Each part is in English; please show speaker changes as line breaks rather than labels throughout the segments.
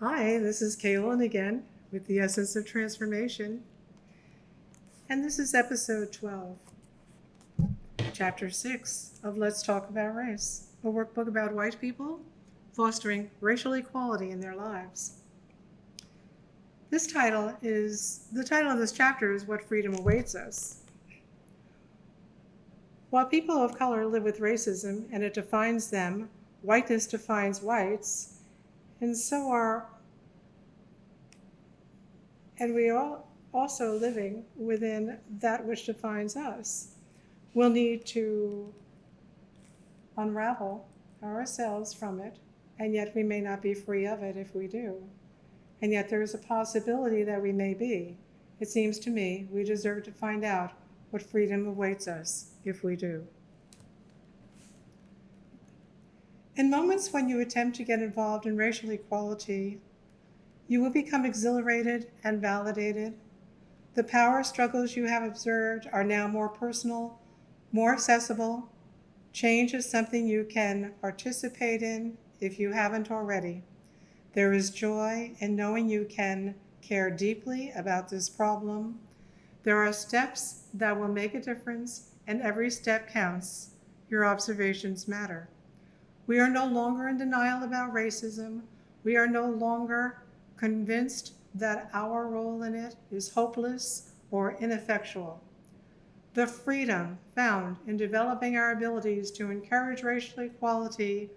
Hi, this is Kaylin again with the Essence of Transformation, and this is episode 12, chapter 6 of Let's Talk About Race, a workbook about white people fostering racial equality in their lives. The title of this chapter is What Freedom Awaits Us. While people of color live with racism and it defines them, whiteness defines whites, and so are and we are also living within that which defines us. We'll need to unravel ourselves from it, and yet we may not be free of it if we do. And yet there is a possibility that we may be. It seems to me we deserve to find out what freedom awaits us if we do. In moments when you attempt to get involved in racial equality, you will become exhilarated and validated. The power struggles you have observed are now more personal, more accessible. Change is something you can participate in if you haven't already. There is joy in knowing you can care deeply about this problem. There are steps that will make a difference, and every step counts. Your observations matter. We are no longer in denial about racism. We are no longer convinced that our role in it is hopeless or ineffectual. The freedom found in developing our abilities to encourage racial equality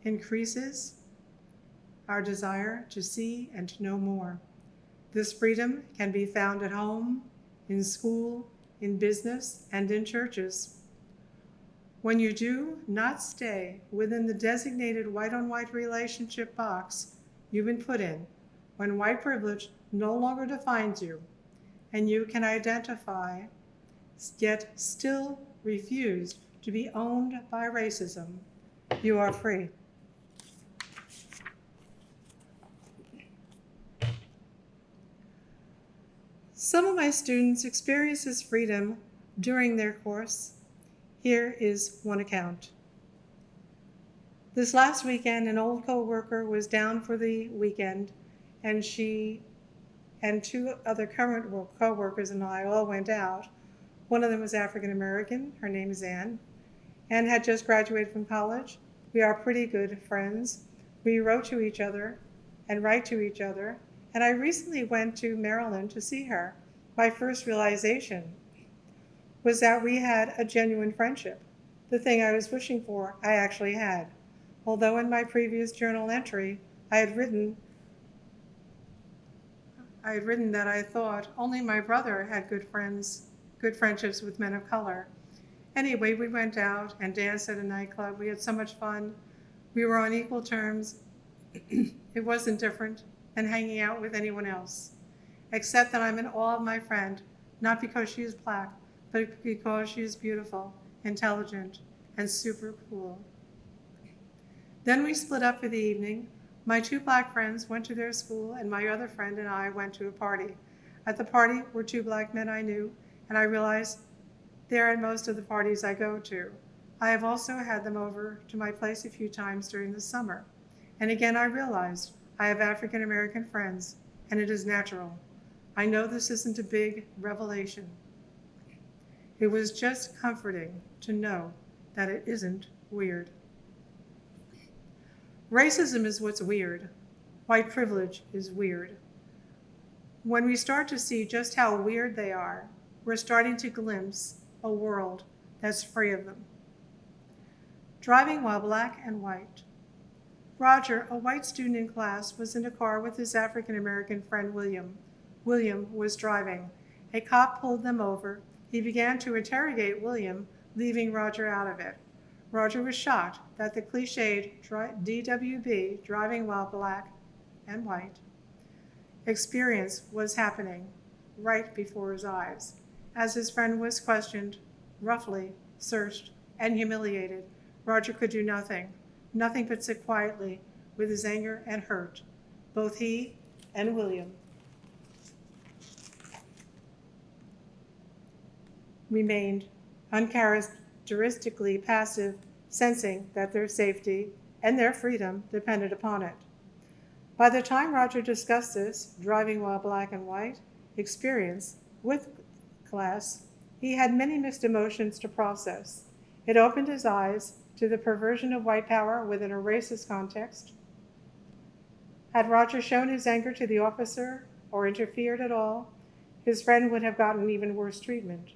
increases our desire to see and to know more. This freedom can be found at home, in school, in business, and in churches. When you do not stay within the designated white-on-white relationship box you've been put in, when white privilege no longer defines you, and you can identify, yet still refuse to be owned by racism, you are free. Some of my students experience this freedom during their course. Here is one account. This last weekend, an old co-worker was down for the weekend, and she and two other current co-workers and I all went out. One of them was African American, her name is Anne, and had just graduated from college. We are pretty good friends. We wrote to each other and write to each other, and I recently went to Maryland to see her. My first realization was that we had a genuine friendship. The thing I was wishing for, I actually had. Although in my previous journal entry, I had written that I thought only my brother had good friendships with men of color. Anyway, we went out and danced at a nightclub. We had so much fun. We were on equal terms. It wasn't different than hanging out with anyone else, except that I'm in awe of my friend, not because she is black, but because she is beautiful, intelligent, and super cool. Then we split up for the evening. My two black friends went to their school, and my other friend and I went to a party. At the party were two black men I knew, and I realized they're at most of the parties I go to. I have also had them over to my place a few times during the summer. And again, I realized I have African American friends, and it is natural. I know this isn't a big revelation. It was just comforting to know that it isn't weird. Racism is what's weird. White privilege is weird. When we start to see just how weird they are, we're starting to glimpse a world that's free of them. Driving while black and white. Roger, a white student in class, was in a car with his African American friend William. William was driving. A cop pulled them over. He began to interrogate William, leaving Roger out of it. Roger was shocked that the cliched DWB, driving while black and white, experience was happening right before his eyes. As his friend was questioned, roughly, searched, and humiliated, Roger could do nothing but sit quietly with his anger and hurt. Both he and William remained uncharacteristically passive, sensing that their safety and their freedom depended upon it. By the time Roger discussed this driving while black and white experience with class, he had many mixed emotions to process. It opened his eyes to the perversion of white power within a racist context. Had Roger shown his anger to the officer or interfered at all, his friend would have gotten even worse treatment.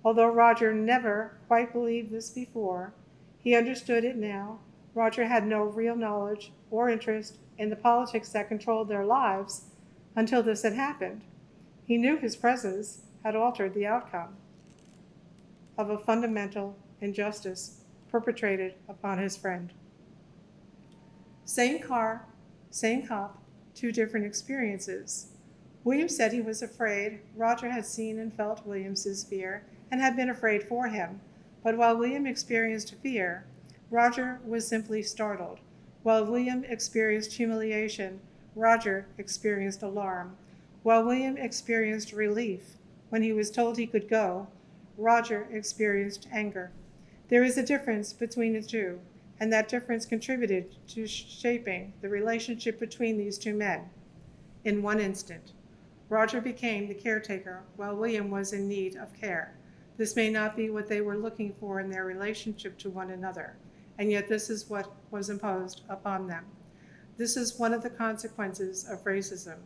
Although Roger never quite believed this before, he understood it now. Roger had no real knowledge or interest in the politics that controlled their lives until this had happened. He knew his presence had altered the outcome of a fundamental injustice perpetrated upon his friend. Same car, same cop, two different experiences. William said he was afraid. Roger had seen and felt William's fear and had been afraid for him. But while William experienced fear, Roger was simply startled. While William experienced humiliation, Roger experienced alarm. While William experienced relief when he was told he could go, Roger experienced anger. There is a difference between the two, and that difference contributed to shaping the relationship between these two men. In one instant, Roger became the caretaker while William was in need of care. This may not be what they were looking for in their relationship to one another, and yet this is what was imposed upon them. This is one of the consequences of racism.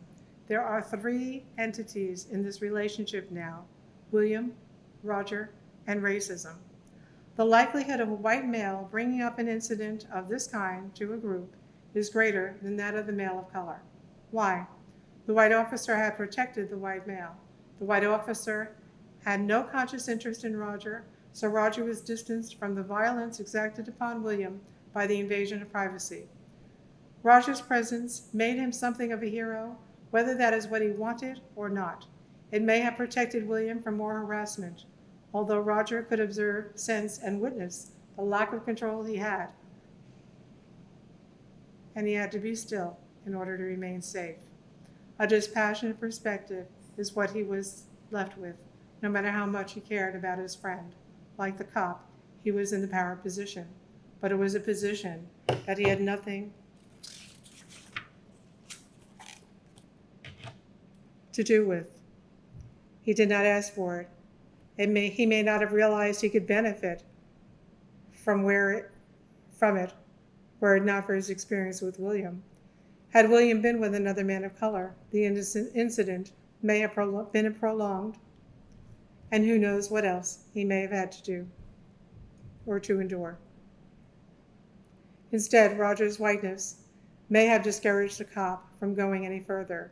There are three entities in this relationship now: William, Roger, and racism. The likelihood of a white male bringing up an incident of this kind to a group is greater than that of the male of color. Why? The white officer had protected the white male. The white officer had no conscious interest in Roger, so Roger was distanced from the violence exacted upon William by the invasion of privacy. Roger's presence made him something of a hero, whether that is what he wanted or not. It may have protected William from more harassment, although Roger could observe, sense, and witness the lack of control he had, and he had to be still in order to remain safe. A dispassionate perspective is what he was left with, no matter how much he cared about his friend. Like the cop, he was in the power position, but it was a position that he had nothing to do with. He did not ask for it. He may not have realized he could benefit from it, were it not for his experience with William. Had William been with another man of color, the incident may have been prolonged, and who knows what else he may have had to do or to endure. Instead, Roger's whiteness may have discouraged the cop from going any further.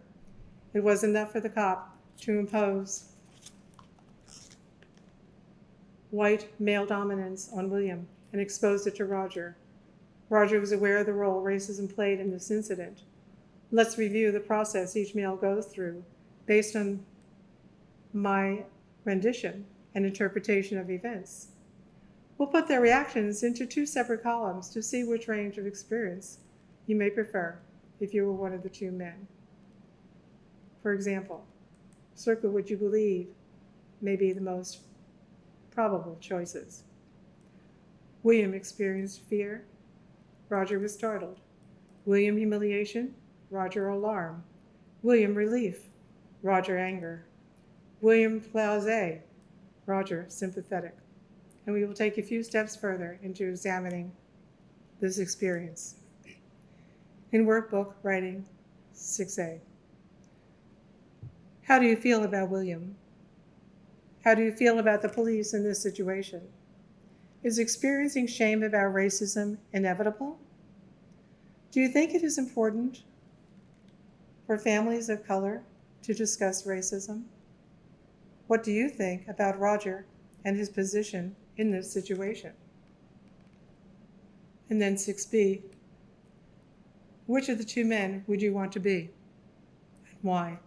It was enough for the cop to impose white male dominance on William and exposed it to Roger. Roger was aware of the role racism played in this incident. Let's review the process each male goes through based on my rendition and interpretation of events. We'll put their reactions into two separate columns to see which range of experience you may prefer if you were one of the two men. For example, circle what you believe may be the most probable choices. William experienced fear. Roger was startled. William, humiliation. Roger, alarm. William, relief. Roger, anger. William, blasé. Roger, sympathetic. And we will take a few steps further into examining this experience. In Workbook Writing 6A. How do you feel about William? How do you feel about the police in this situation? Is experiencing shame about racism inevitable? Do you think it is important for families of color to discuss racism? What do you think about Roger and his position in this situation? And then 6B, which of the two men would you want to be, and why?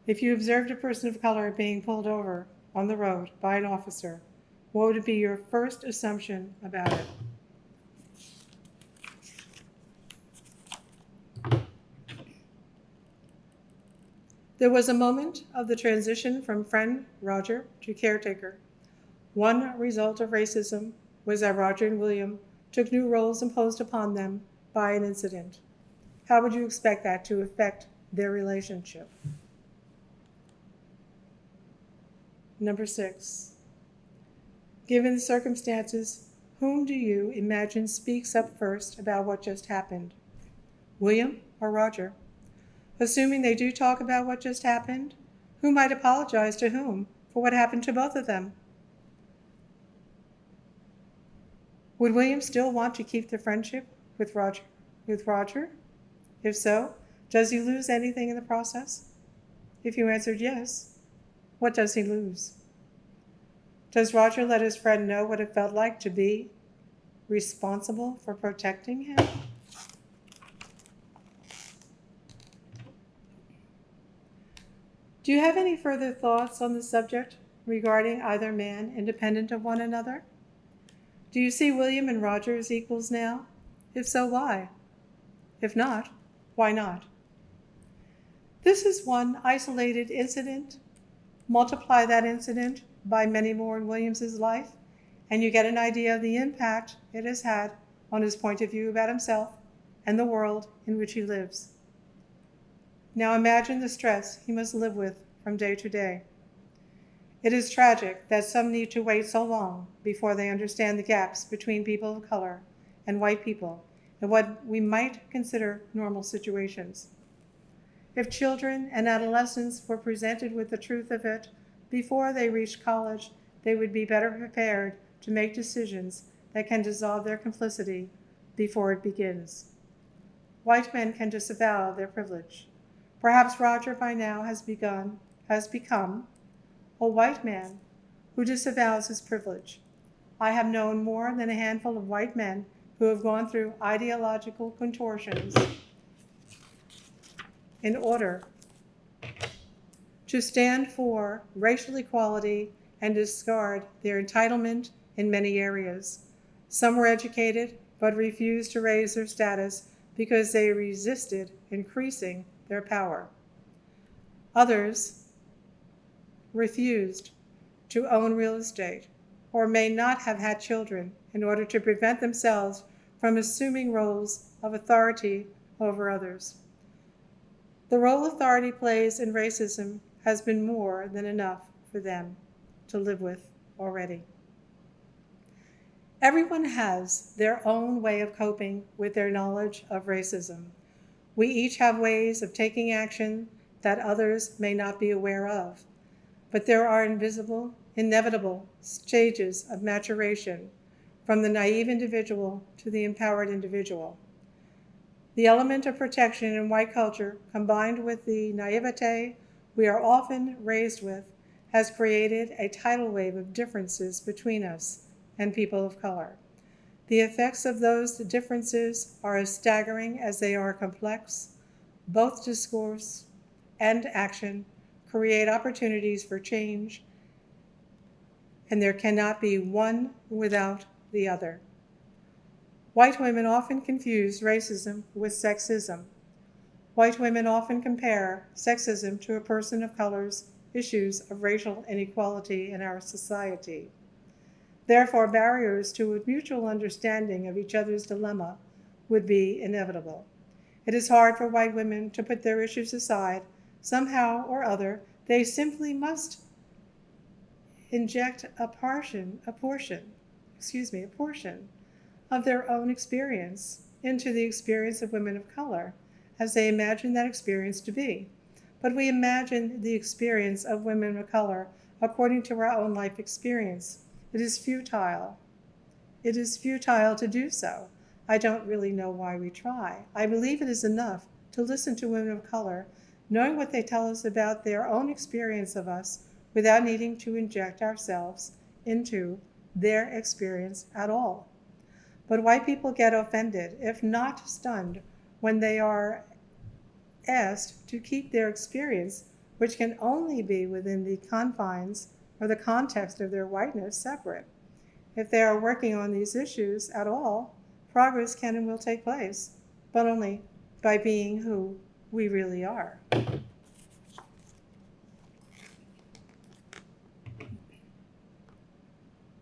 If you observed a person of color being pulled over on the road by an officer, what would be your first assumption about it? There was a moment of the transition from friend Roger to caretaker. One result of racism was that Roger and William took new roles imposed upon them by an incident. How would you expect that to affect their relationship? Number 6. Given the circumstances, whom do you imagine speaks up first about what just happened? William or Roger? Assuming they do talk about what just happened, who might apologize to whom for what happened to both of them? Would William still want to keep the friendship with Roger? If so, does he lose anything in the process? If you answered yes, what does he lose? Does Roger let his friend know what it felt like to be responsible for protecting him? Do you have any further thoughts on the subject regarding either man independent of one another? Do you see William and Roger as equals now? If so, why? If not, why not? This is one isolated incident. Multiply that incident by many more in Williams's life, and you get an idea of the impact it has had on his point of view about himself and the world in which he lives. Now imagine the stress he must live with from day to day. It is tragic that some need to wait so long before they understand the gaps between people of color and white people in what we might consider normal situations. If children and adolescents were presented with the truth of it before they reached college, they would be better prepared to make decisions that can dissolve their complicity before it begins. White men can disavow their privilege. Perhaps Roger by now has become a white man who disavows his privilege. I have known more than a handful of white men who have gone through ideological contortions in order to stand for racial equality and discard their entitlement in many areas. Some were educated but refused to raise their status because they resisted increasing their power. Others refused to own real estate or may not have had children in order to prevent themselves from assuming roles of authority over others. The role authority plays in racism has been more than enough for them to live with already. Everyone has their own way of coping with their knowledge of racism. We each have ways of taking action that others may not be aware of, but there are inevitable stages of maturation from the naive individual to the empowered individual. The element of protection in white culture, combined with the naivete we are often raised with, has created a tidal wave of differences between us and people of color. The effects of those differences are as staggering as they are complex. Both discourse and action create opportunities for change, and there cannot be one without the other. White women often confuse racism with sexism. White women often compare sexism to a person of color's issues of racial inequality in our society. Therefore, barriers to a mutual understanding of each other's dilemma would be inevitable. It is hard for white women to put their issues aside. Somehow or other, they simply must inject a portion of their own experience into the experience of women of color, as they imagine that experience to be. But we imagine the experience of women of color according to our own life experience. It is futile. It is futile to do so. I don't really know why we try. I believe it is enough to listen to women of color, knowing what they tell us about their own experience of us, without needing to inject ourselves into their experience at all. But white people get offended, if not stunned, when they are asked to keep their experience, which can only be within the confines or the context of their whiteness, separate. If they are working on these issues at all, progress can and will take place, but only by being who we really are.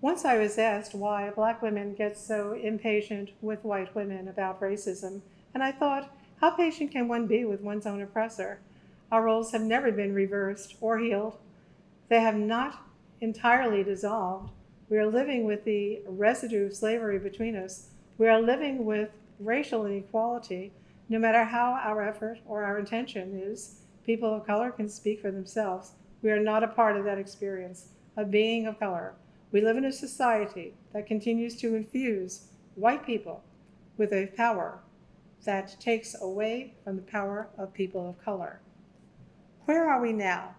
Once I was asked why black women get so impatient with white women about racism, and I thought, How patient can one be with one's own oppressor? Our roles have never been reversed or healed. They have not entirely dissolved. We are living with the residue of slavery between us. We are living with racial inequality. No matter how our effort or our intention is, people of color can speak for themselves. We are not a part of that experience, a being of color. We live in a society that continues to infuse white people with a power that takes away from the power of people of color. Where are we now?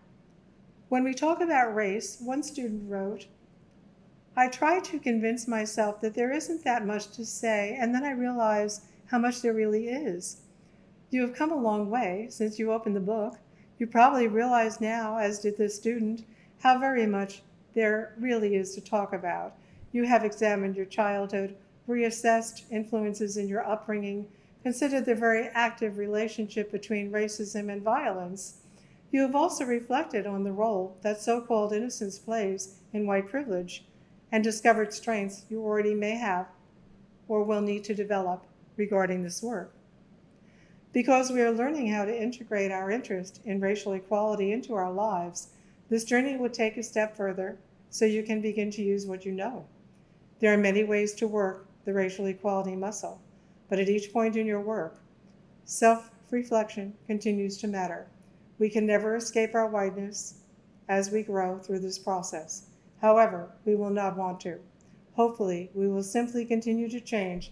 When we talk about race, one student wrote, I try to convince myself that there isn't that much to say, and then I realize how much there really is. You have come a long way since you opened the book. You probably realize now, as did this student, how very much there really is to talk about. You have examined your childhood, reassessed influences in your upbringing, considered the very active relationship between racism and violence. You have also reflected on the role that so-called innocence plays in white privilege and discovered strengths you already may have or will need to develop regarding this work. Because we are learning how to integrate our interest in racial equality into our lives, this journey will take a step further so you can begin to use what you know. There are many ways to work the racial equality muscle, but at each point in your work, self-reflection continues to matter. We can never escape our whiteness as we grow through this process. However, we will not want to. Hopefully, we will simply continue to change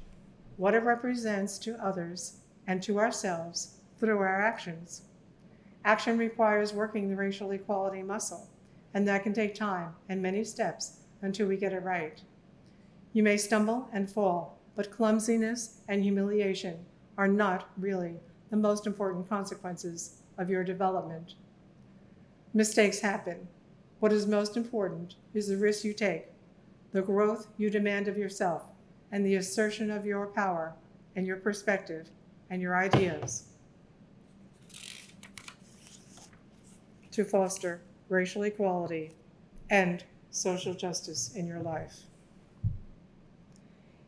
what it represents to others and to ourselves through our actions. Action requires working the racial equality muscle, and that can take time and many steps until we get it right. You may stumble and fall, but clumsiness and humiliation are not really the most important consequences of your development. Mistakes happen. What is most important is the risk you take, the growth you demand of yourself, and the assertion of your power and your perspective and your ideas to foster racial equality and social justice in your life.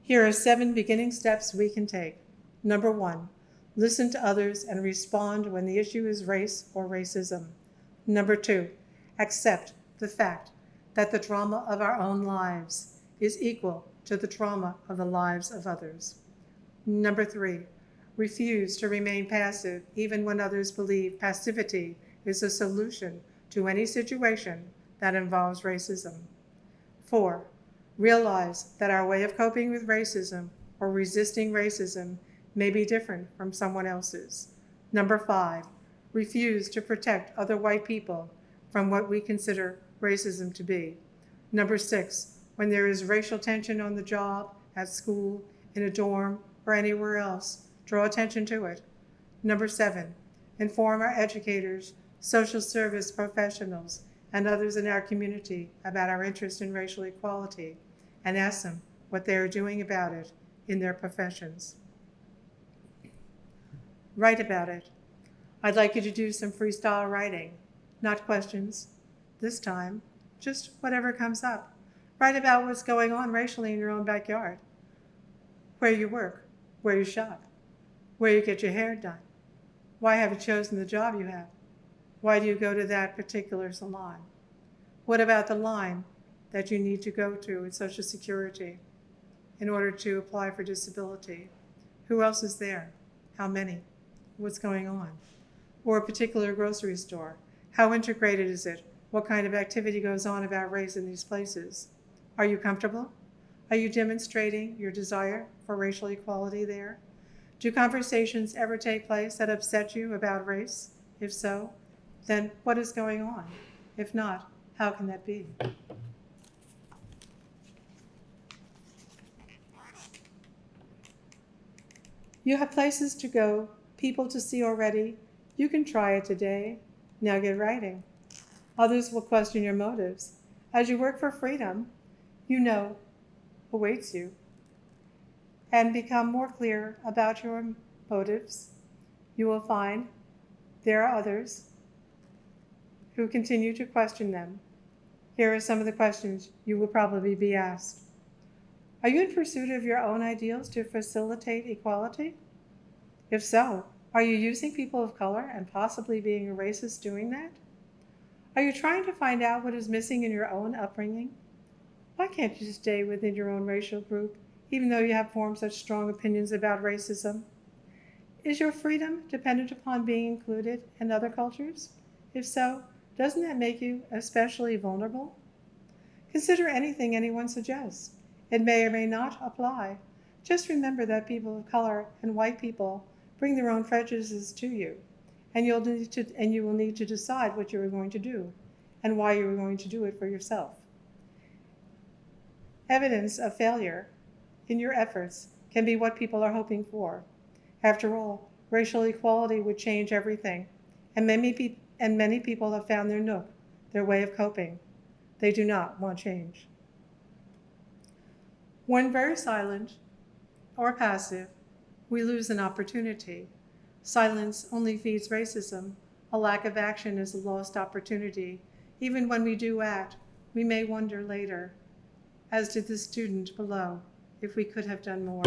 Here are 7 beginning steps we can take. Number 1, listen to others and respond when the issue is race or racism. Number 2, accept the fact that the trauma of our own lives is equal to the trauma of the lives of others. Number 3, refuse to remain passive even when others believe passivity is a solution to any situation that involves racism. 4, realize that our way of coping with racism or resisting racism may be different from someone else's. Number 5, refuse to protect other white people from what we consider racism to be. Number 6, when there is racial tension on the job, at school, in a dorm, or anywhere else, draw attention to it. Number 7, inform our educators, social service professionals, and others in our community about our interest in racial equality, and ask them what they are doing about it in their professions. Write about it. I'd like you to do some freestyle writing, not questions. This time, just whatever comes up. Write about what's going on racially in your own backyard, where you work, where you shop, where you get your hair done. Why have you chosen the job you have? Why do you go to that particular salon? What about the line that you need to go to with Social Security in order to apply for disability? Who else is there? How many? What's going on? Or a particular grocery store. How integrated is it? What kind of activity goes on about race in these places? Are you comfortable? Are you demonstrating your desire for racial equality there? Do conversations ever take place that upset you about race? If so, then what is going on? If not, how can that be? You have places to go, people to see already. You can try it today. Now get writing. Others will question your motives. As you work for freedom, you know awaits you, and become more clear about your motives. You will find there are others who continue to question them. Here are some of the questions you will probably be asked. Are you in pursuit of your own ideals to facilitate equality? If so, Are you using people of color and possibly being a racist doing that? Are you trying to find out what is missing in your own upbringing? Why can't you stay within your own racial group, even though you have formed such strong opinions about racism? Is your freedom dependent upon being included in other cultures? If so, doesn't that make you especially vulnerable? Consider anything anyone suggests. It may or may not apply. Just remember that people of color and white people bring their own prejudices to you, and you will need to decide what you are going to do and why you are going to do it for yourself. Evidence of failure in your efforts can be what people are hoping for. After all, racial equality would change everything, and many people have found their nook, their way of coping. They do not want change. When very silent or passive, we lose an opportunity. Silence only feeds racism. A lack of action is a lost opportunity. Even when we do act, we may wonder later, as did the student below, if we could have done more.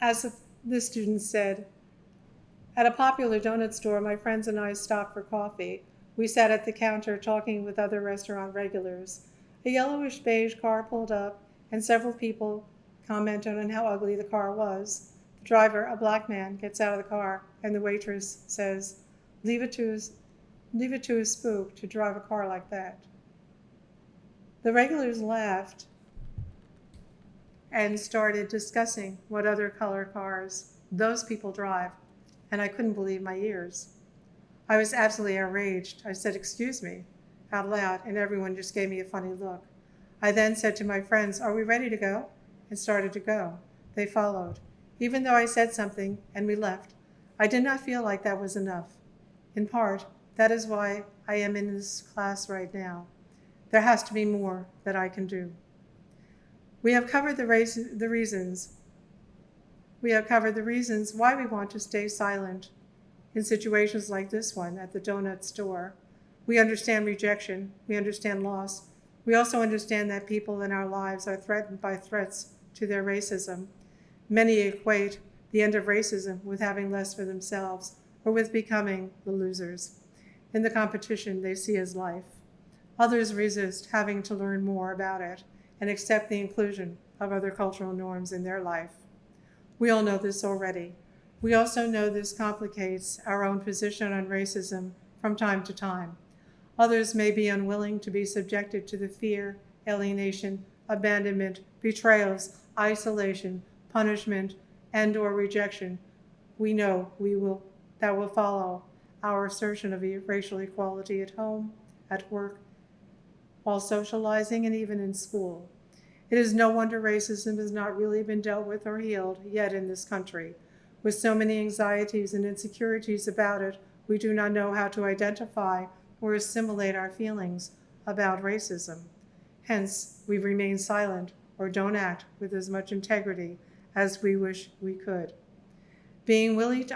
As the student said, at a popular donut store, my friends and I stopped for coffee. We sat at the counter talking with other restaurant regulars. A yellowish beige car pulled up, and several people commented on how ugly the car was. The driver, a black man, gets out of the car, and the waitress says, leave it to a spook to drive a car like that. The regulars laughed and started discussing what other color cars those people drive, and I couldn't believe my ears. I was absolutely outraged. I said, excuse me, out loud, and everyone just gave me a funny look. I then said to my friends, are we ready to go? And started to go. They followed. Even though I said something and we left, I did not feel like that was enough. In part, that is why I am in this class right now. There has to be more that I can do. We have covered the reasons why we want to stay silent in situations like this one at the donut store. We understand rejection. We understand loss. We also understand that people in our lives are threatened by threats to their racism. Many equate the end of racism with having less for themselves or with becoming the losers in the competition they see as life. Others resist having to learn more about it and accept the inclusion of other cultural norms in their life. We all know this already. We also know this complicates our own position on racism from time to time. Others may be unwilling to be subjected to the fear, alienation, abandonment, betrayals, isolation, punishment, and/or rejection we know that will follow our assertion of racial equality at home, at work, while socializing, and even in school. It is no wonder racism has not really been dealt with or healed yet in this country. With so many anxieties and insecurities about it, we do not know how to identify or assimilate our feelings about racism. Hence, we remain silent or don't act with as much integrity as we wish we could. Being willing to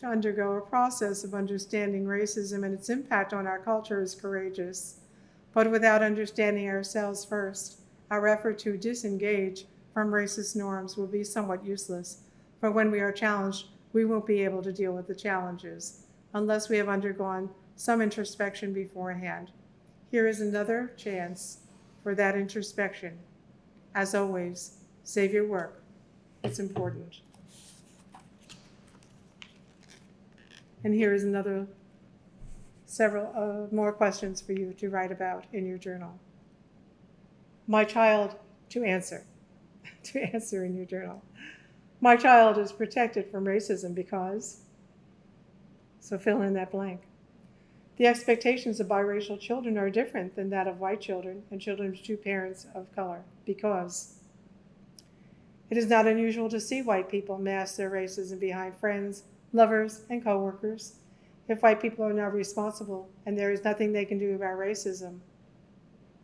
undergo a process of understanding racism and its impact on our culture is courageous. But without understanding ourselves first, our effort to disengage from racist norms will be somewhat useless. For when we are challenged, we won't be able to deal with the challenges unless we have undergone some introspection beforehand. Here is another chance for that introspection. As always, save your work. It's important. And here is several more questions for you to write about in your journal. My child, to answer in your journal. My child is protected from racism because, so fill in that blank. The expectations of biracial children are different than that of white children and children of two parents of color because it is not unusual to see white people mask their racism behind friends, lovers, and coworkers. If white people are not responsible and there is nothing they can do about racism,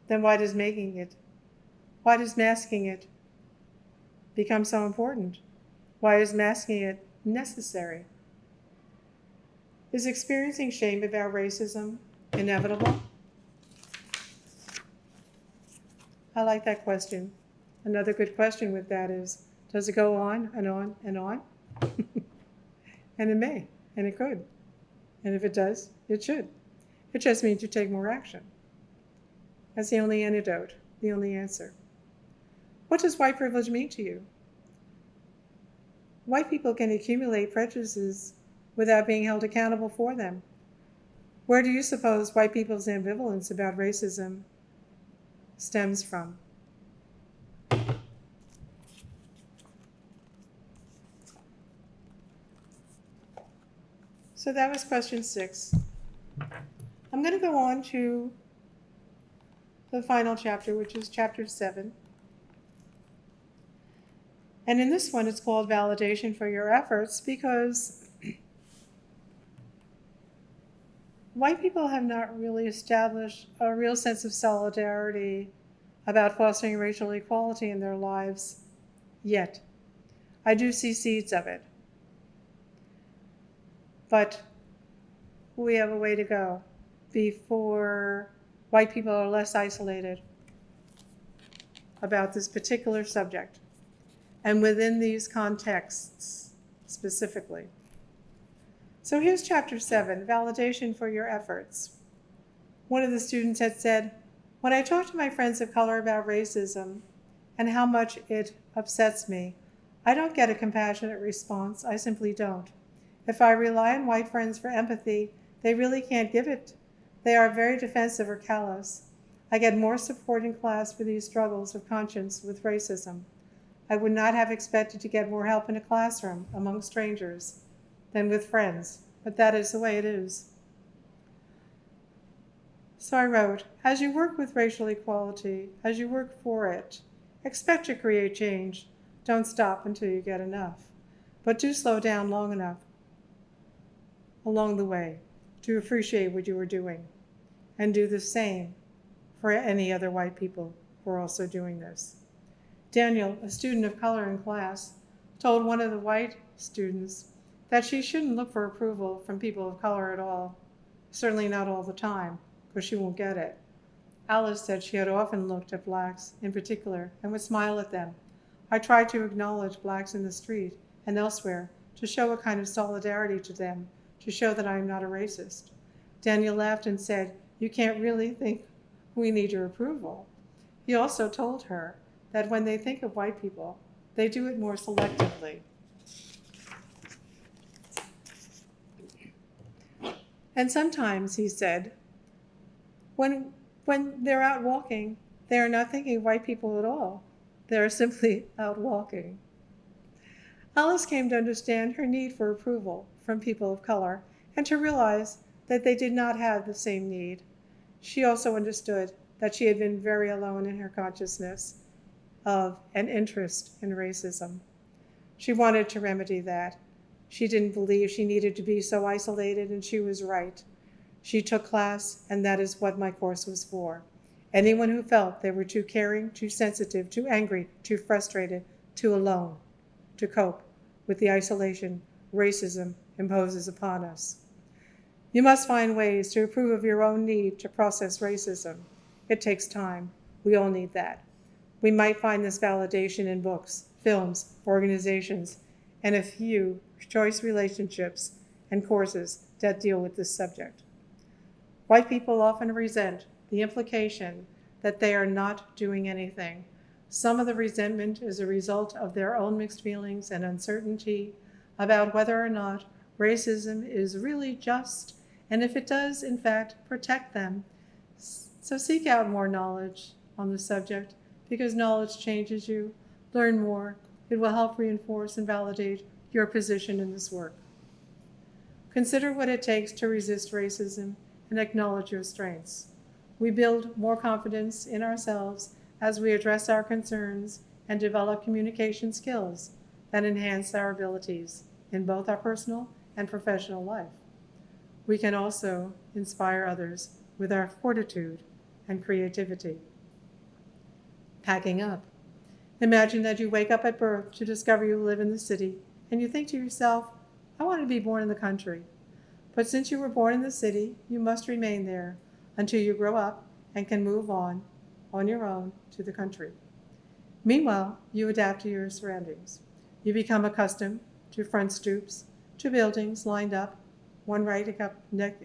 then why does masking it become so important? Why is masking it necessary? Is experiencing shame about racism inevitable? I like that question. Another good question with that is, does it go on and on and on? And it may, and it could. And if it does, it should. It just means you take more action. That's the only antidote, the only answer. What does white privilege mean to you? White people can accumulate prejudices without being held accountable for them. Where do you suppose white people's ambivalence about racism stems from? So that was question 6. I'm going to go on to the final chapter, which is chapter 7. And in this one, it's called Validation for Your Efforts, because white people have not really established a real sense of solidarity about fostering racial equality in their lives yet. I do see seeds of it, but we have a way to go before white people are less isolated about this particular subject, and within these contexts specifically. So here's chapter 7, Validation for Your Efforts. One of the students had said, when I talk to my friends of color about racism and how much it upsets me, I don't get a compassionate response. I simply don't. If I rely on white friends for empathy, they really can't give it. They are very defensive or callous. I get more support in class for these struggles of conscience with racism. I would not have expected to get more help in a classroom among strangers than with friends, but that is the way it is. So I wrote, as you work with racial equality, as you work for it, expect to create change. Don't stop until you get enough, but do slow down long enough along the way to appreciate what you are doing, and do the same for any other white people who are also doing this. Daniel, a student of color in class, told one of the white students that she shouldn't look for approval from people of color at all, certainly not all the time, because she won't get it. Alice said she had often looked at blacks in particular and would smile at them. I tried to acknowledge blacks in the street and elsewhere to show a kind of solidarity to them, to show that I am not a racist. Daniel laughed and said, you can't really think we need your approval. He also told her that when they think of white people, they do it more selectively. And sometimes, he said, when they're out walking, they are not thinking of white people at all. They are simply out walking. Alice came to understand her need for approval from people of color and to realize that they did not have the same need. She also understood that she had been very alone in her consciousness of an interest in racism. She wanted to remedy that. She didn't believe she needed to be so isolated, and she was right. She took class, and that is what my course was for. Anyone who felt they were too caring, too sensitive, too angry, too frustrated, too alone to cope with the isolation racism imposes upon us. You must find ways to approve of your own need to process racism. It takes time. We all need that. We might find this validation in books, films, organizations, and a few choice relationships and courses that deal with this subject. White people often resent the implication that they are not doing anything. Some of the resentment is a result of their own mixed feelings and uncertainty about whether or not racism is really just, and if it does, in fact, protect them. So seek out more knowledge on the subject, because knowledge changes you. Learn more. It will help reinforce and validate your position in this work. Consider what it takes to resist racism and acknowledge your strengths. We build more confidence in ourselves as we address our concerns and develop communication skills that enhance our abilities in both our personal and professional life. We can also inspire others with our fortitude and creativity. Packing up. Imagine that you wake up at birth to discover you live in the city, and you think to yourself, I want to be born in the country. But since you were born in the city, you must remain there, until you grow up and can move on your own to the country. Meanwhile, you adapt to your surroundings. You become accustomed to front stoops, to buildings lined up, one right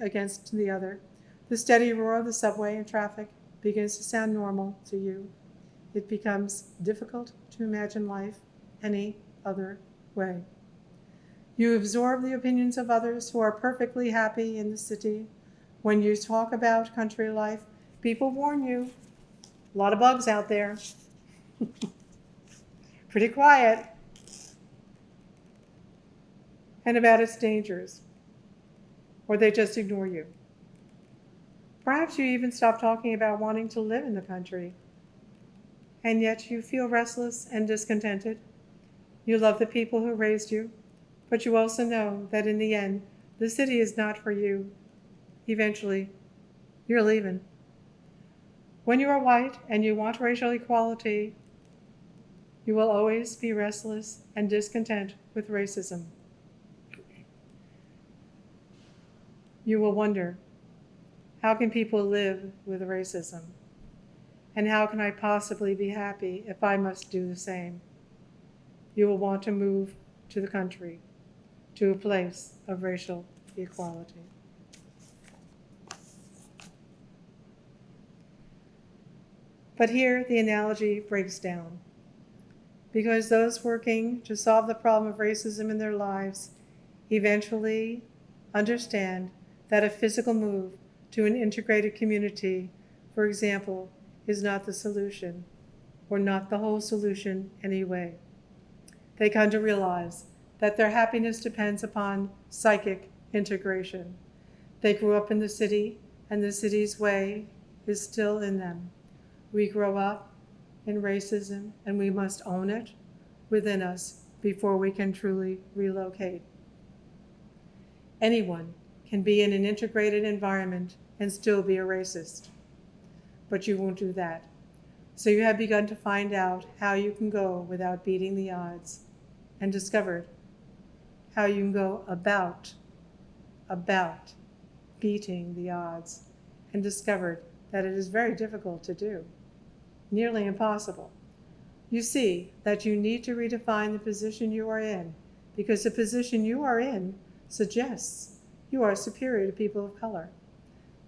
against the other. The steady roar of the subway and traffic begins to sound normal to you. It becomes difficult to imagine life any other way. You absorb the opinions of others who are perfectly happy in the city. When you talk about country life, people warn you. A lot of bugs out there. Pretty quiet. And about its dangers. Or they just ignore you. Perhaps you even stop talking about wanting to live in the country. And yet you feel restless and discontented. You love the people who raised you, but you also know that in the end, the city is not for you. Eventually, you're leaving. When you are white and you want racial equality, you will always be restless and discontent with racism. You will wonder, how can people live with racism? And how can I possibly be happy if I must do the same? You will want to move to the country, to a place of racial equality. But here the analogy breaks down, because those working to solve the problem of racism in their lives eventually understand that a physical move to an integrated community, for example, is not the solution, or not the whole solution anyway. They come to realize that their happiness depends upon psychic integration. They grew up in the city, and the city's way is still in them. We grow up in racism, and we must own it within us before we can truly relocate. Anyone can be in an integrated environment and still be a racist, but you won't do that. So you have begun to find out how you can go without beating the odds, and discovered how you can go about beating the odds, and discovered that it is very difficult to do, nearly impossible. You see that you need to redefine the position you are in, because the position you are in suggests you are superior to people of color.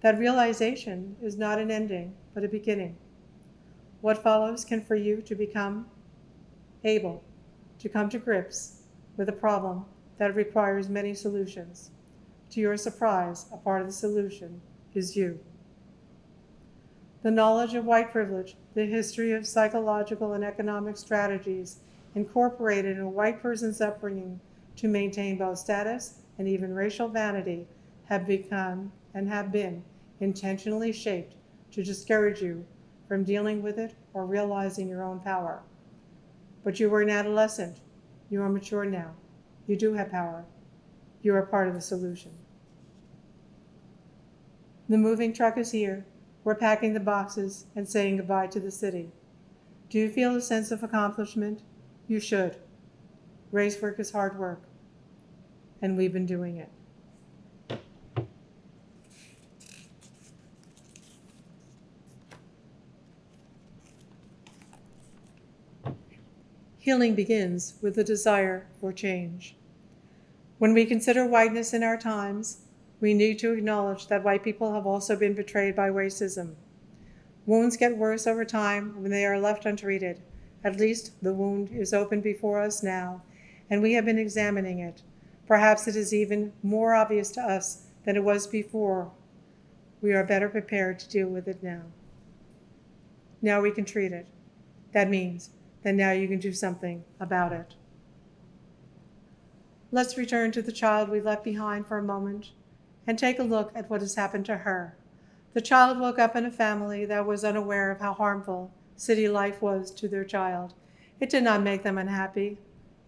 That realization is not an ending, but a beginning. What follows can for you to become able to come to grips with a problem that requires many solutions. To your surprise, a part of the solution is you. The knowledge of white privilege, the history of psychological and economic strategies incorporated in a white person's upbringing to maintain both status and even racial vanity have become and have been intentionally shaped to discourage you from dealing with it or realizing your own power. But you were an adolescent. You are mature now. You do have power. You are part of the solution. The moving truck is here. We're packing the boxes and saying goodbye to the city. Do you feel a sense of accomplishment? You should. Race work is hard work, and we've been doing it. Healing begins with the desire for change. When we consider whiteness in our times, we need to acknowledge that white people have also been betrayed by racism. Wounds get worse over time when they are left untreated. At least the wound is open before us now, and we have been examining it. Perhaps it is even more obvious to us than it was before. We are better prepared to deal with it now. Now we can treat it. That means that now you can do something about it. Let's return to the child we left behind for a moment and take a look at what has happened to her. The child woke up in a family that was unaware of how harmful city life was to their child. It did not make them unhappy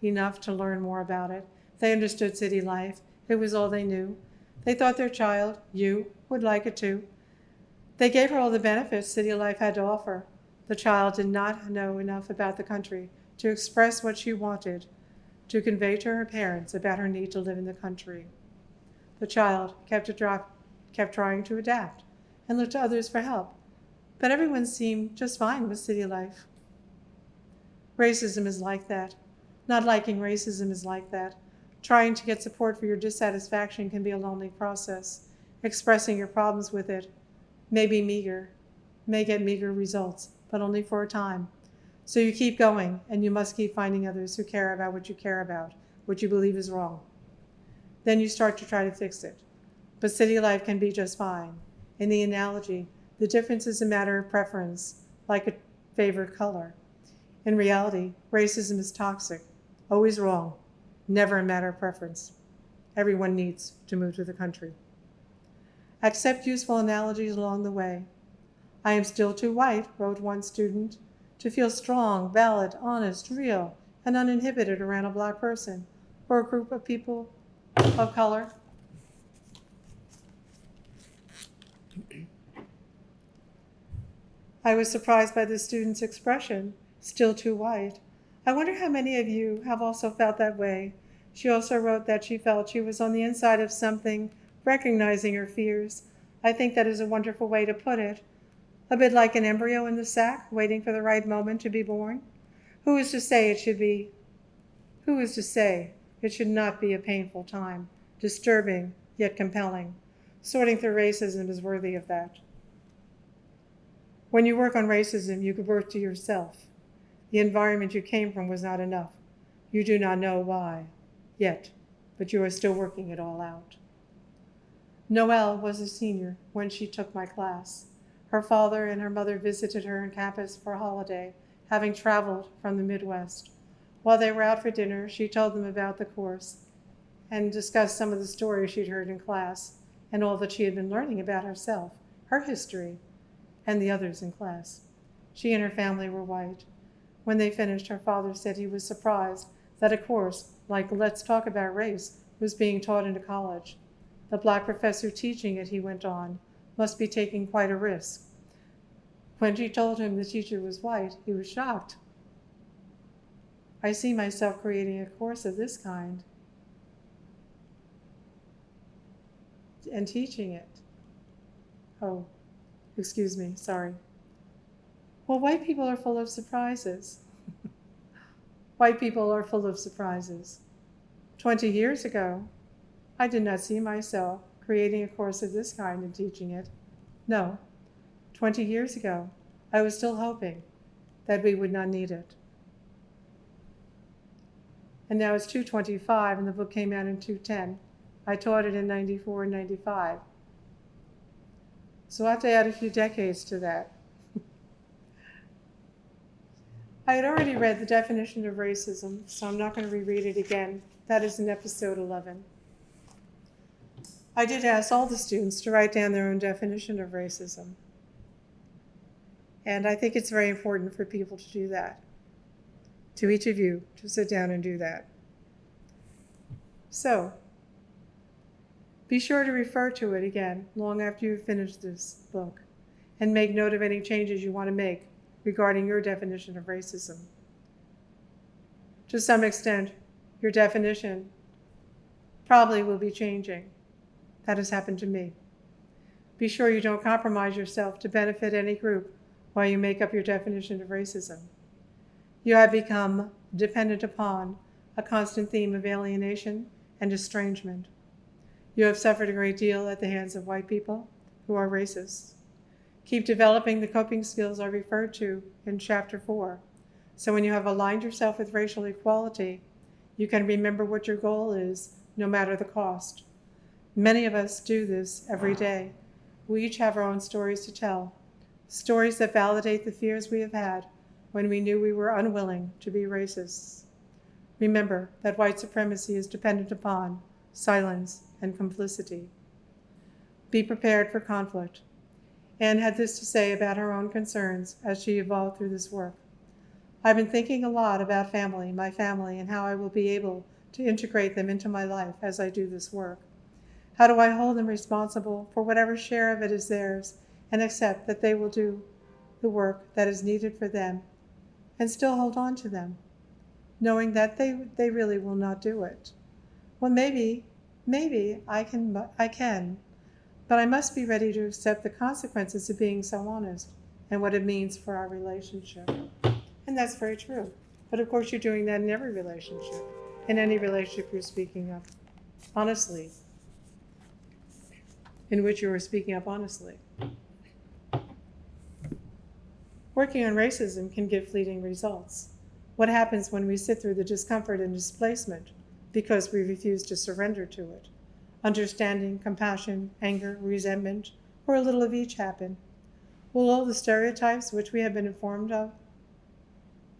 enough to learn more about it. They understood city life. It was all they knew. They thought their child, you, would like it too. They gave her all the benefits city life had to offer. The child did not know enough about the country to express what she wanted, to convey to her parents about her need to live in the country. The child kept trying to adapt, and look to others for help. But everyone seemed just fine with city life. Racism is like that. Not liking racism is like that. Trying to get support for your dissatisfaction can be a lonely process. Expressing your problems with it may be meager, may get meager results, but only for a time. So you keep going, and you must keep finding others who care about what you care about, what you believe is wrong. Then you start to try to fix it. But city life can be just fine. In the analogy, the difference is a matter of preference, like a favorite color. In reality, racism is toxic, always wrong, never a matter of preference. Everyone needs to move to the country. Accept useful analogies along the way. I am still too white, wrote one student, to feel strong, valid, honest, real, and uninhibited around a black person or a group of people of color. I was surprised by the student's expression, still too white. I wonder how many of you have also felt that way. She also wrote that she felt she was on the inside of something, recognizing her fears. I think that is a wonderful way to put it. A bit like an embryo in the sac, waiting for the right moment to be born. Who is to say it should not be a painful time, disturbing yet compelling? Sorting through racism is worthy of that. When you work on racism, you give birth to yourself. The environment you came from was not enough. You do not know why yet, but you are still working it all out. Noelle was a senior when she took my class. Her father and her mother visited her on campus for a holiday, having traveled from the Midwest. While they were out for dinner, she told them about the course and discussed some of the stories she'd heard in class and all that she had been learning about herself, her history, and the others in class. She and her family were white. When they finished, her father said he was surprised that a course like Let's Talk About Race was being taught in a college. The black professor teaching it, he went on, must be taking quite a risk. When she told him the teacher was white, he was shocked. I see myself creating a course of this kind and teaching it. Oh, excuse me, sorry. Well, white people are full of surprises. White people are full of surprises. 20 years ago, I did not see myself creating a course of this kind and teaching it. No, 20 years ago, I was still hoping that we would not need it. And now it's 225 and the book came out in 210. I taught it in 94 and 95. So I have to add a few decades to that. I had already read the definition of racism, so I'm not going to reread it again. That is in episode 11. I did ask all the students to write down their own definition of racism. And I think it's very important for people to do that. To each of you to sit down and do that. So, be sure to refer to it again long after you've finished this book and make note of any changes you want to make regarding your definition of racism. To some extent, your definition probably will be changing. That has happened to me. Be sure you don't compromise yourself to benefit any group while you make up your definition of racism. You have become dependent upon a constant theme of alienation and estrangement. You have suffered a great deal at the hands of white people who are racists. Keep developing the coping skills I referred to in Chapter 4. So when you have aligned yourself with racial equality, you can remember what your goal is, no matter the cost. Many of us do this every day. We each have our own stories to tell, stories that validate the fears we have had when we knew we were unwilling to be racists. Remember that white supremacy is dependent upon silence and complicity. Be prepared for conflict. Anne had this to say about her own concerns as she evolved through this work. I've been thinking a lot about my family, and how I will be able to integrate them into my life as I do this work. How do I hold them responsible for whatever share of it is theirs and accept that they will do the work that is needed for them and still hold on to them, knowing that they really will not do it? Well, maybe I can, But I must be ready to accept the consequences of being so honest and what it means for our relationship. And that's very true. But of course, you're doing that in every relationship. In any relationship you're speaking up honestly, in which you are speaking up honestly. Working on racism can give fleeting results. What happens when we sit through the discomfort and displacement because we refuse to surrender to it? Understanding, compassion, anger, resentment, or a little of each happen. Will all the stereotypes which we have been informed of,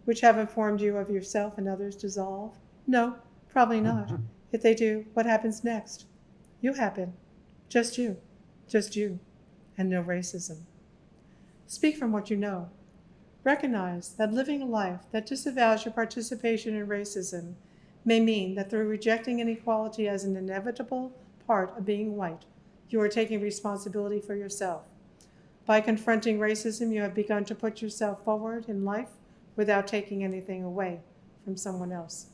which have informed you of yourself and others, dissolve? No, probably not. If they do, what happens next? You happen. Just you, and no racism. Speak from what you know. Recognize that living a life that disavows your participation in racism may mean that through rejecting inequality as an inevitable part of being white, you are taking responsibility for yourself. By confronting racism, you have begun to put yourself forward in life without taking anything away from someone else.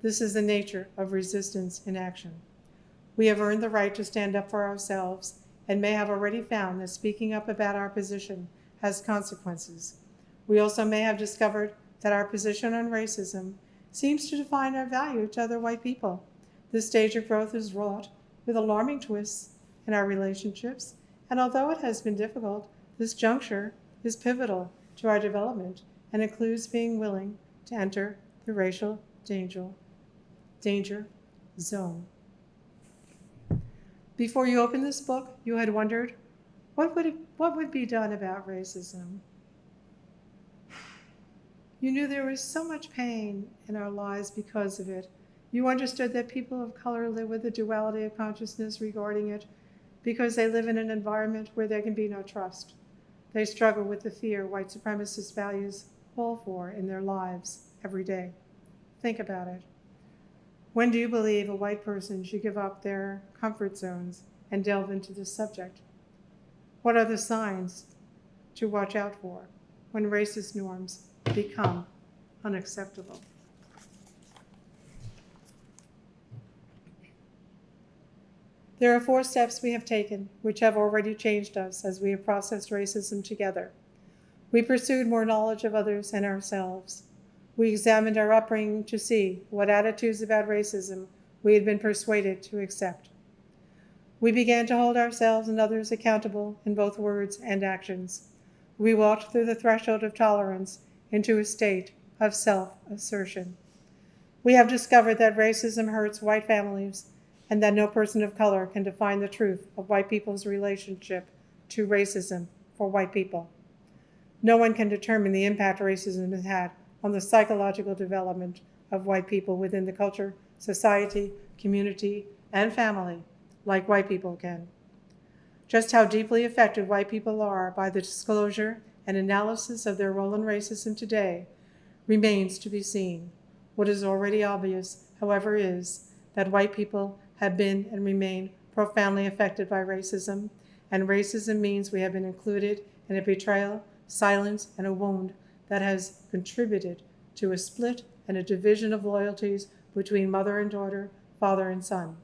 This is the nature of resistance in action. We have earned the right to stand up for ourselves and may have already found that speaking up about our position has consequences. We also may have discovered that our position on racism seems to define our value to other white people. This stage of growth is wrought with alarming twists in our relationships, and although it has been difficult, this juncture is pivotal to our development and includes being willing to enter the racial danger zone. Before you opened this book, you had wondered, what would be done about racism? You knew there was so much pain in our lives because of it. You understood that people of color live with a duality of consciousness regarding it because they live in an environment where there can be no trust. They struggle with the fear white supremacist values call for in their lives every day. Think about it. When do you believe a white person should give up their comfort zones and delve into this subject? What are the signs to watch out for when racist norms become unacceptable? There are 4 steps we have taken which have already changed us as we have processed racism together. We pursued more knowledge of others and ourselves. We examined our upbringing to see what attitudes about racism we had been persuaded to accept. We began to hold ourselves and others accountable in both words and actions. We walked through the threshold of tolerance into a state of self-assertion. We have discovered that racism hurts white families and that no person of color can define the truth of white people's relationship to racism for white people. No one can determine the impact racism has had on the psychological development of white people within the culture, society, community, and family like white people can. Just how deeply affected white people are by the disclosure and analysis of their role in racism today remains to be seen. What is already obvious, however, is that white people have been and remain profoundly affected by racism, and racism means we have been included in a betrayal, silence, and a wound that has contributed to a split and a division of loyalties between mother and daughter, father and son.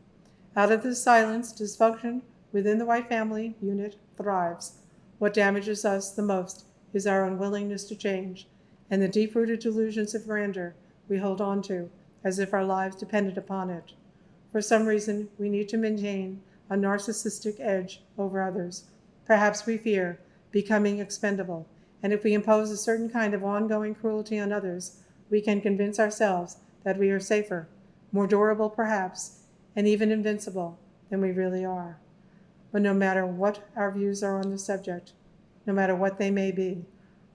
Out of this silence, dysfunction within the white family unit thrives. What damages us the most is our unwillingness to change and the deep-rooted delusions of grandeur we hold on to as if our lives depended upon it. For some reason, we need to maintain a narcissistic edge over others. Perhaps we fear becoming expendable, and if we impose a certain kind of ongoing cruelty on others, we can convince ourselves that we are safer, more durable perhaps, and even invincible than we really are. But no matter what our views are on the subject, no matter what they may be,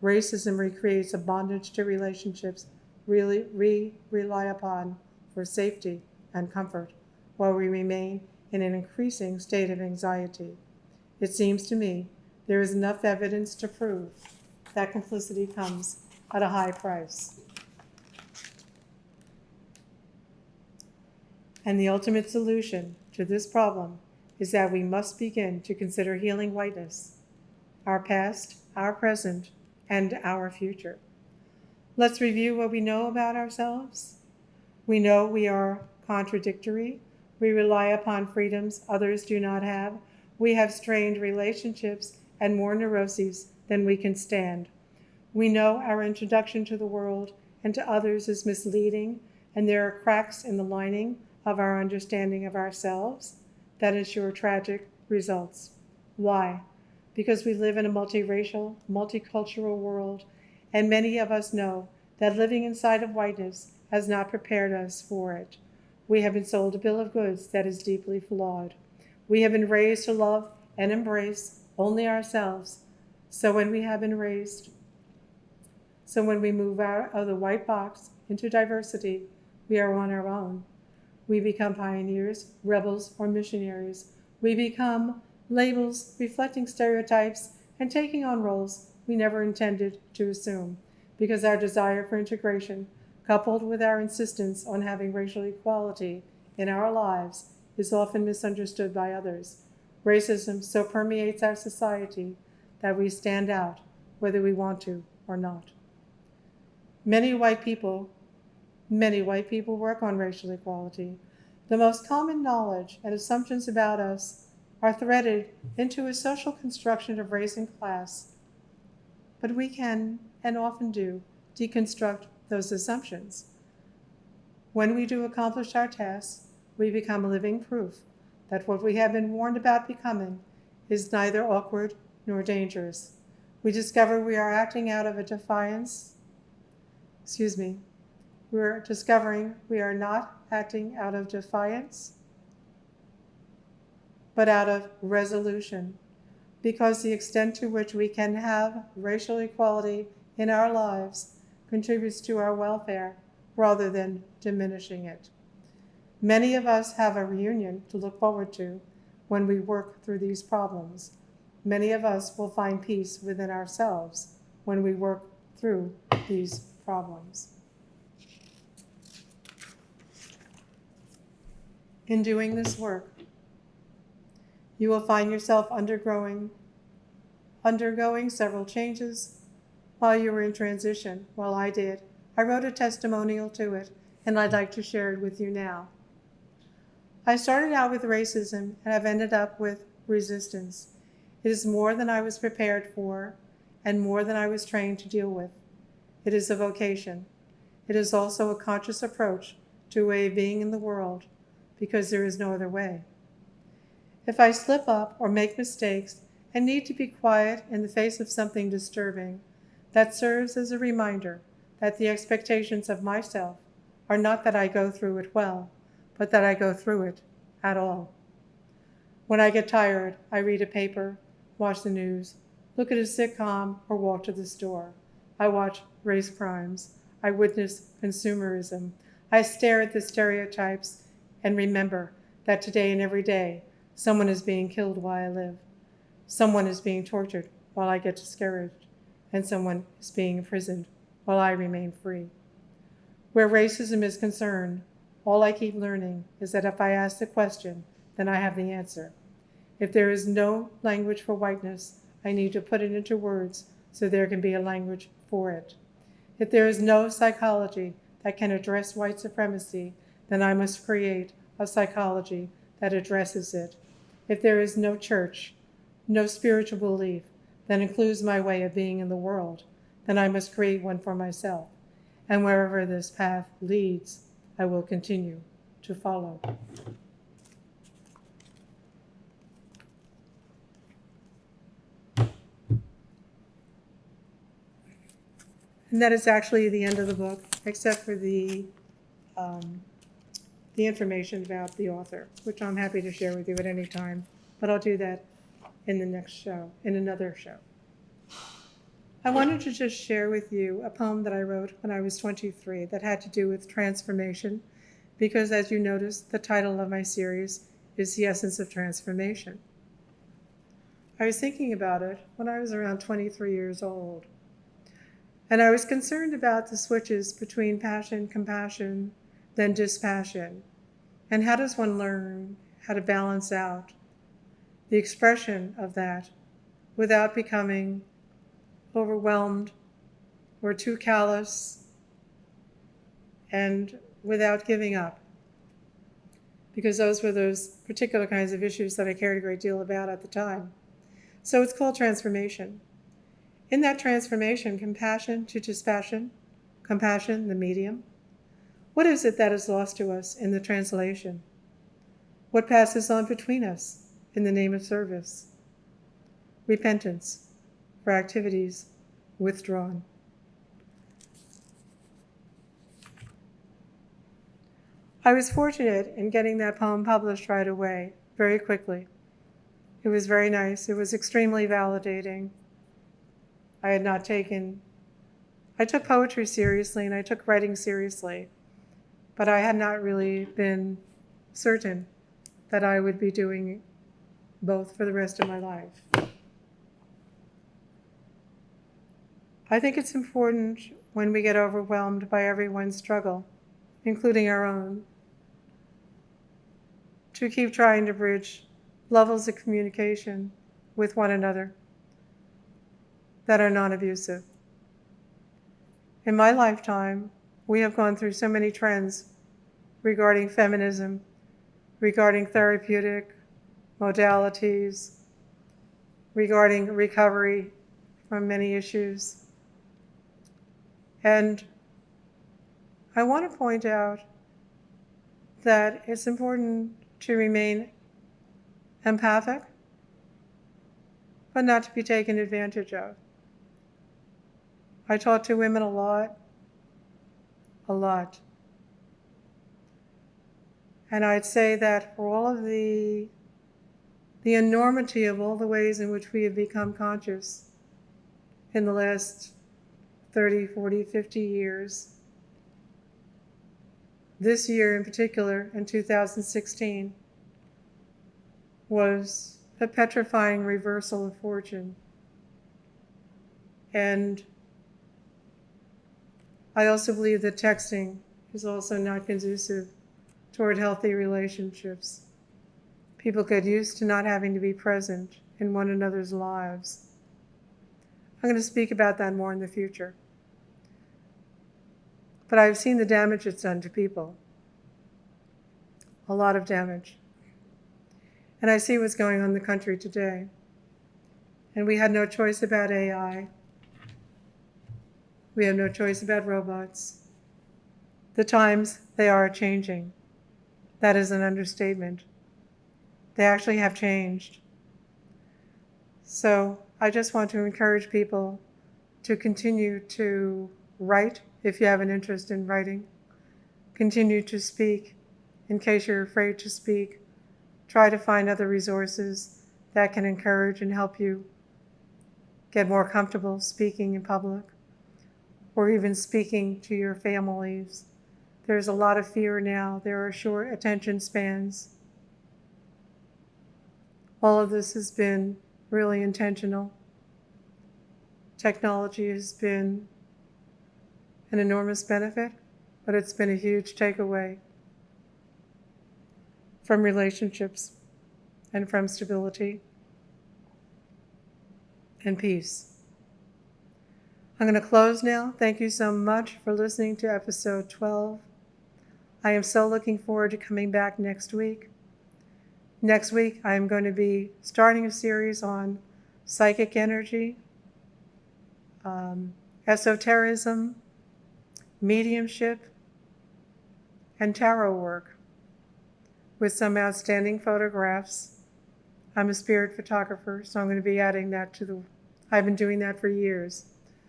racism recreates a bondage to relationships we rely upon for safety and comfort, while we remain in an increasing state of anxiety. It seems to me there is enough evidence to prove that complicity comes at a high price. And the ultimate solution to this problem is that we must begin to consider healing whiteness, our past, our present, and our future. Let's review what we know about ourselves. We know we are contradictory. We rely upon freedoms others do not have. We have strained relationships and more neuroses than we can stand. We know our introduction to the world and to others is misleading, and there are cracks in the lining of our understanding of ourselves that ensure tragic results. Why? Because we live in a multiracial, multicultural world, and many of us know that living inside of whiteness has not prepared us for it. We have been sold a bill of goods that is deeply flawed. We have been raised to love and embrace only ourselves. So when we move out of the white box into diversity, we are on our own. We become pioneers, rebels, or missionaries. We become labels reflecting stereotypes and taking on roles we never intended to assume, because our desire for integration, coupled with our insistence on having racial equality in our lives, is often misunderstood by others. Racism so permeates our society that we stand out, whether we want to or not. Many white people work on racial equality. The most common knowledge and assumptions about us are threaded into a social construction of race and class, but we can, and often do, deconstruct those assumptions. When we do accomplish our tasks, we become living proof that what we have been warned about becoming is neither awkward nor dangerous. We discover we are acting out of a defiance. We're discovering we are not acting out of defiance, but out of resolution, because the extent to which we can have racial equality in our lives contributes to our welfare rather than diminishing it. Many of us have a reunion to look forward to when we work through these problems. Many of us will find peace within ourselves when we work through these problems. In doing this work, you will find yourself undergoing several changes while you were in transition. While I did, I wrote a testimonial to it, and I'd like to share it with you now. I started out with racism and have ended up with resistance. It is more than I was prepared for and more than I was trained to deal with. It is a vocation. It is also a conscious approach to a way of being in the world, because there is no other way. If I slip up or make mistakes and need to be quiet in the face of something disturbing, that serves as a reminder that the expectations of myself are not that I go through it well, but that I go through it at all. When I get tired, I read a paper, watch the news, look at a sitcom, or walk to the store. I watch race crimes. I witness consumerism. I stare at the stereotypes and remember that today and every day, someone is being killed while I live. Someone is being tortured while I get discouraged, and someone is being imprisoned while I remain free. Where racism is concerned, all I keep learning is that if I ask the question, then I have the answer. If there is no language for whiteness, I need to put it into words so there can be a language for it. If there is no psychology that can address white supremacy, then I must create a psychology that addresses it. If there is no church, no spiritual belief that includes my way of being in the world, then I must create one for myself. And wherever this path leads, I will continue to follow. And that is actually the end of the book, except for the information about the author, which I'm happy to share with you at any time, but I'll do that in the next show, in another show. I wanted to just share with you a poem that I wrote when I was 23 that had to do with transformation, because as you notice, the title of my series is The Essence of Transformation. I was thinking about it when I was around 23 years old, and I was concerned about the switches between passion, compassion, then dispassion, and how does one learn how to balance out the expression of that without becoming overwhelmed or too callous and without giving up. because those were those particular kinds of issues that I cared a great deal about at the time. So it's called transformation. In that transformation, compassion to dispassion, compassion, the medium, what is it that is lost to us in the translation? What passes on between us in the name of service? Repentance for activities withdrawn. I was fortunate in getting that poem published right away, very quickly. It was very nice. It was extremely validating. I took poetry seriously and I took writing seriously, but I had not really been certain that I would be doing both for the rest of my life. I think it's important when we get overwhelmed by everyone's struggle, including our own, to keep trying to bridge levels of communication with one another that are non-abusive. In my lifetime, we have gone through so many trends regarding feminism, regarding therapeutic modalities, regarding recovery from many issues. And I want to point out that it's important to remain empathic, but not to be taken advantage of. I talk to women a lot. And I'd say that for all of the enormity of all the ways in which we have become conscious in the last 30, 40, 50 years, this year in particular, in 2016, was a petrifying reversal of fortune. And I also believe that texting is also not conducive toward healthy relationships. People get used to not having to be present in one another's lives. I'm going to speak about that more in the future. But I've seen the damage it's done to people. A lot of damage. And I see what's going on in the country today. And we had no choice about AI. We have no choice about robots. The times, they are changing. That is an understatement. They actually have changed. So I just want to encourage people to continue to write if you have an interest in writing. Continue to speak in case you're afraid to speak. Try to find other resources that can encourage and help you get more comfortable speaking in public or even speaking to your families. There's a lot of fear now. There are short attention spans. All of this has been really intentional. Technology has been an enormous benefit, but it's been a huge takeaway from relationships and from stability and peace. I'm going to close now. Thank you so much for listening to episode 12. I am so looking forward to coming back next week. Next week, I am going to be starting a series on psychic energy, esotericism, mediumship, and tarot work with some outstanding photographs. I'm a spirit photographer, so I'm going to be adding that I've been doing that for years.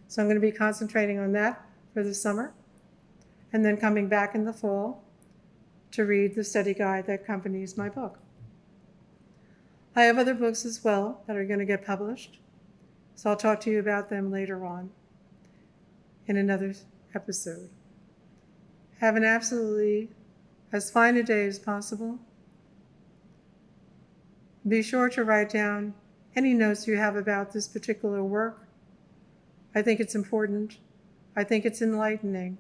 So I'm going to be concentrating on that for the summer, and then coming back in the fall to read the study guide that accompanies my book. I have other books as well that are going to get published, so I'll talk to you about them later on in another episode. Have an absolutely as fine a day as possible. Be sure to write down any notes you have about this particular work. I think it's important. I think it's enlightening.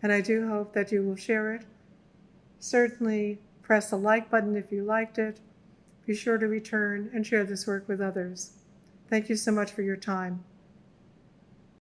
And I do hope that you will share it. Certainly press the like button if you liked it. Be sure to return and share this work with others. Thank you so much for your time.